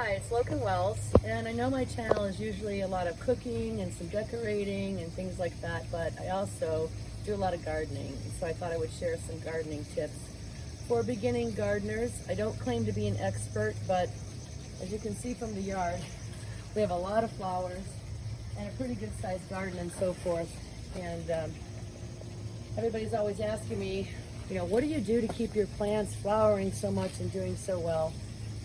Hi, it's Logan Wells, and I know my channel is usually a lot of cooking and some decorating and things like that, but I also do a lot of gardening, and so I thought I would share some gardening tips for beginning gardeners. I don't claim to be an expert, but as you can see from the yard, we have a lot of flowers and a pretty good sized garden and so forth. And everybody's always asking me, what do you do to keep your plants flowering so much and doing so well?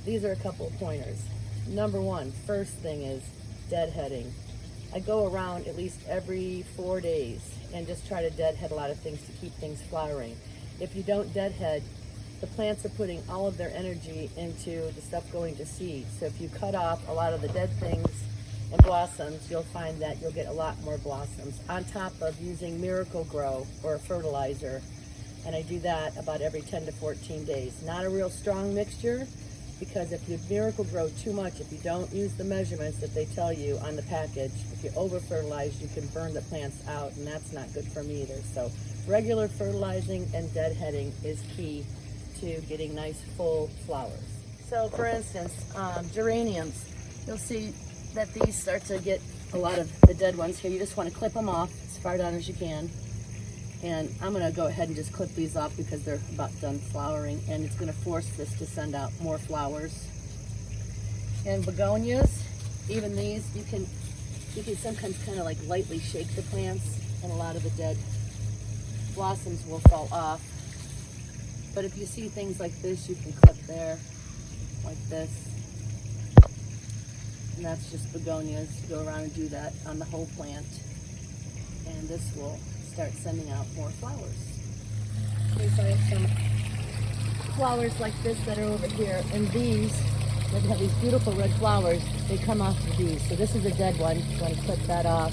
These are a couple of pointers. Number one, first thing is deadheading. I go around at least every 4 days and just try to deadhead a lot of things to keep things flowering. If you don't deadhead, the plants are putting all of their energy into the stuff going to seed. So if you cut off a lot of the dead things and blossoms, you'll find that you'll get a lot more blossoms, on top of using Miracle-Gro or a fertilizer. And I do that about every 10 to 14 days. Not a real strong mixture, because if you Miracle-Gro too much, if you don't use the measurements that they tell you on the package, if you over-fertilize, you can burn the plants out, and that's not good for me either. So regular fertilizing and deadheading is key to getting nice full flowers. So for instance, geraniums, you'll see that these start to get a lot of the dead ones here. You just want to clip them off as far down as you can. And I'm going to go ahead and just clip these off because they're about done flowering, and it's going to force this to send out more flowers. And begonias, even these, you can sometimes kind of like lightly shake the plants, and a lot of the dead blossoms will fall off. But if you see things like this, you can clip there, like this. And that's just begonias. You go around and do that on the whole plant. And this will start sending out more flowers. Here's some flowers like this that are over here, and these that have these beautiful red flowers, they come off of these. So this is a dead one. You want to clip that off.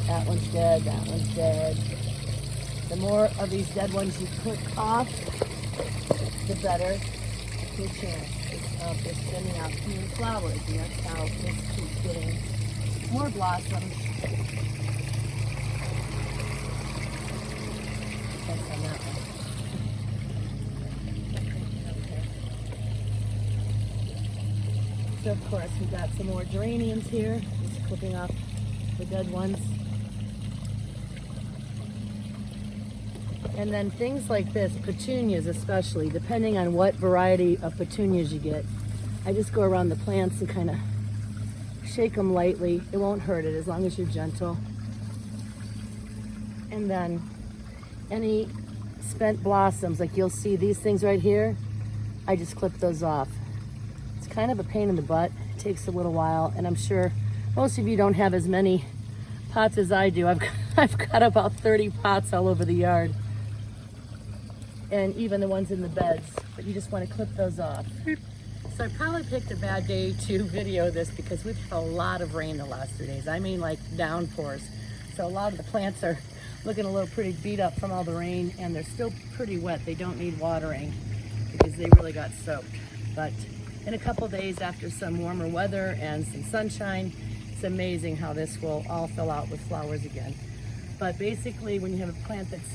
That one's dead, that one's dead. The more of these dead ones you clip off, the better your chance of just sending out new flowers. And that's how this keeps getting more blossoms. On that one. Okay. So of course we've got some more geraniums here, just clipping off the dead ones. And then things like this, petunias especially, depending on what variety of petunias you get, I just go around the plants and kind of shake them lightly. It won't hurt it as long as you're gentle. And then any spent blossoms, like you'll see these things right here, I just clip those off. It's kind of a pain in the butt. It takes a little while, and I'm sure most of you don't have as many pots as I do. I've got about 30 pots all over the yard, and even the ones in the beds, but you just want to clip those off. So I probably picked a bad day to video this because we've had a lot of rain the last 3 days. I mean, like downpours. So a lot of the plants are looking a little pretty beat up from all the rain, and they're still pretty wet. They don't need watering because they really got soaked. But in a couple days, after some warmer weather and some sunshine, it's amazing how this will all fill out with flowers again. But basically, when you have a plant that's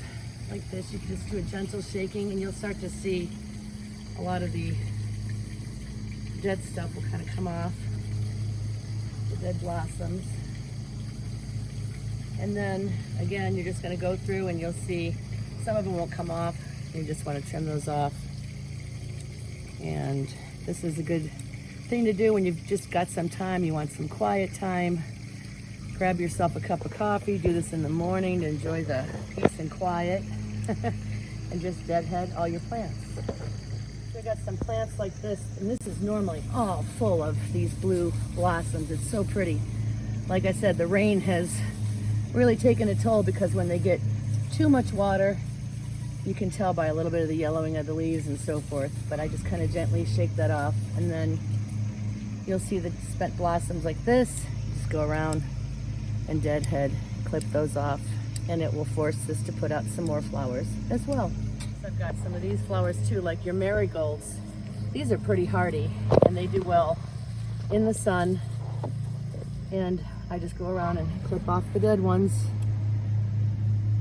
like this, you can just do a gentle shaking, and you'll start to see a lot of the dead stuff will kind of come off, the dead blossoms. And then again, you're just going to go through and you'll see some of them will come off. You just want to trim those off. And this is a good thing to do when you've just got some time, you want some quiet time. Grab yourself a cup of coffee, do this in the morning to enjoy the peace and quiet, and just deadhead all your plants. So I got some plants like this, and this is normally all full of these blue blossoms. It's so pretty. Like I said, the rain has really taken a toll, because when they get too much water, you can tell by a little bit of the yellowing of the leaves and so forth. But I just kind of gently shake that off, and then you'll see the spent blossoms like this. Just go around and deadhead, clip those off, and it will force this to put out some more flowers as well. So I've got some of these flowers too, like your marigolds. These are pretty hardy, and they do well in the sun. And I just go around and clip off the dead ones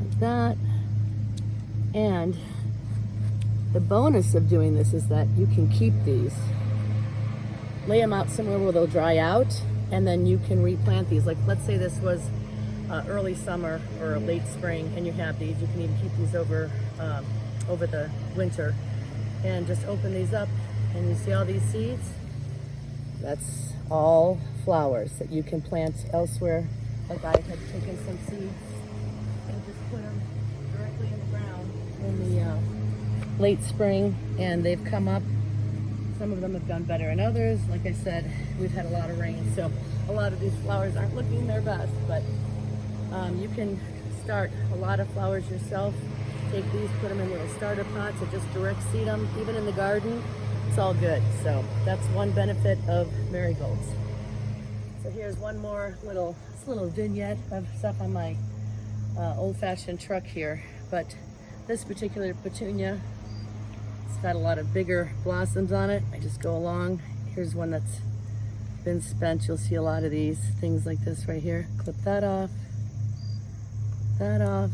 like that. And the bonus of doing this is that you can keep these lay them out somewhere where they'll dry out, and then you can replant these. Like, let's say this was early summer or late spring, and you have these. You can even keep these over the winter, and just open these up, and you see all these seeds? That's all flowers that you can plant elsewhere. Like, I had taken some seeds and just put them directly in the ground in the late spring, and they've come up. Some of them have done better than others. Like I said, we've had a lot of rain, so a lot of these flowers aren't looking their best, but you can start a lot of flowers yourself. Take these, put them in little starter pots, or just direct seed them, even in the garden. It's all good. So that's one benefit of marigolds. So here's one more little vignette of stuff on my old-fashioned truck here. But this particular petunia, it's got a lot of bigger blossoms on it. I just go along. Here's one that's been spent. You'll see a lot of these things like this right here. Clip that off. That off.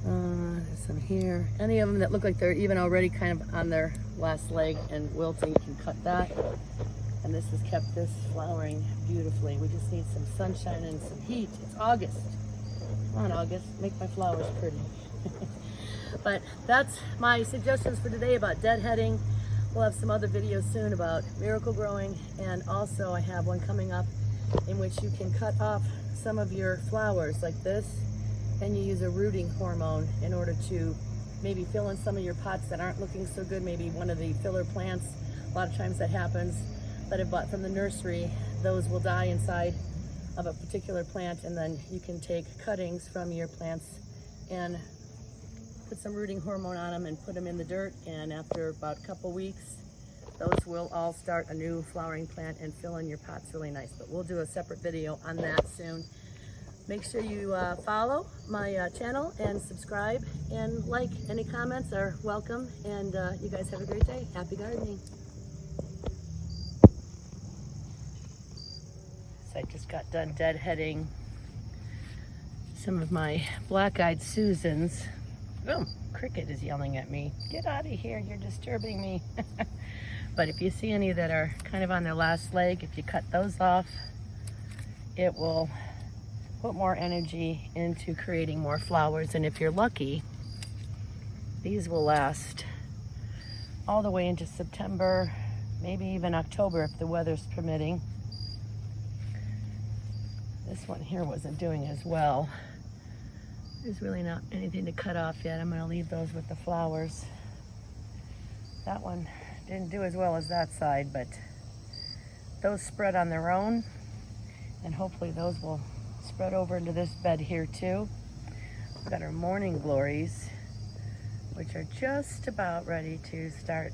There's some here. Any of them that look like they're even already kind of on their last leg and wilting, you can cut that. And this has kept this flowering beautifully. We just need some sunshine and some heat. It's August. Come on, August, make my flowers pretty. But that's my suggestions for today about deadheading. We'll have some other videos soon about miracle growing, and also I have one coming up in which you can cut off some of your flowers like this, and you use a rooting hormone in order to maybe fill in some of your pots that aren't looking so good, maybe one of the filler plants. A lot of times that happens, that I bought from the nursery. Those will die inside of a particular plant, and then you can take cuttings from your plants and put some rooting hormone on them and put them in the dirt, and after about a couple weeks, those will all start a new flowering plant and fill in your pots really nice. But we'll do a separate video on that soon. Make sure you follow my channel and subscribe and like. Any comments are welcome, and you guys have a great day. Happy gardening. So I just got done deadheading some of my black-eyed Susans. Oh, cricket is yelling at me. Get out of here, you're disturbing me. But if you see any that are kind of on their last leg, if you cut those off, it will put more energy into creating more flowers. And if you're lucky, these will last all the way into September, maybe even October if the weather's permitting. This one here wasn't doing as well. There's really not anything to cut off yet. I'm gonna leave those with the flowers. That one didn't do as well as that side, but those spread on their own, and hopefully those will spread over into this bed here too. We've got our morning glories, which are just about ready to start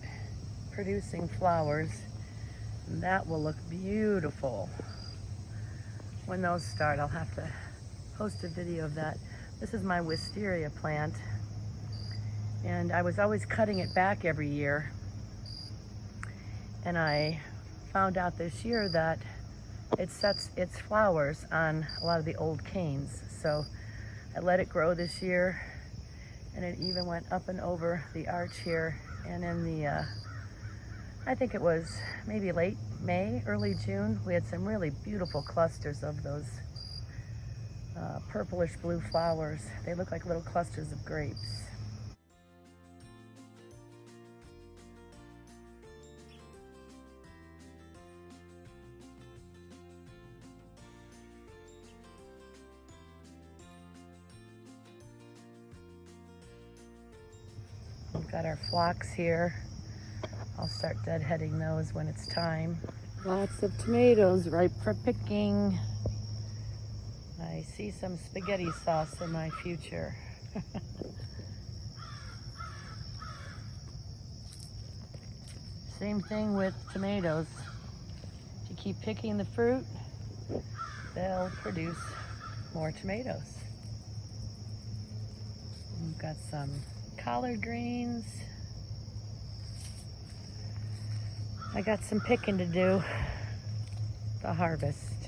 producing flowers. And that will look beautiful when those start. I'll have to post a video of that. This is my Wisteria plant, and I was always cutting it back every year. And I found out this year that it sets its flowers on a lot of the old canes. So I let it grow this year, and it even went up and over the arch here. And in the, I think it was maybe late May, early June, we had some really beautiful clusters of those purplish blue flowers. They look like little clusters of grapes. We've got our phlox here. I'll start deadheading those when it's time. Lots of tomatoes ripe for picking. I see some spaghetti sauce in my future. Same thing with tomatoes. If you keep picking the fruit, they'll produce more tomatoes. We've got some collard greens. I got some picking to do, the harvest.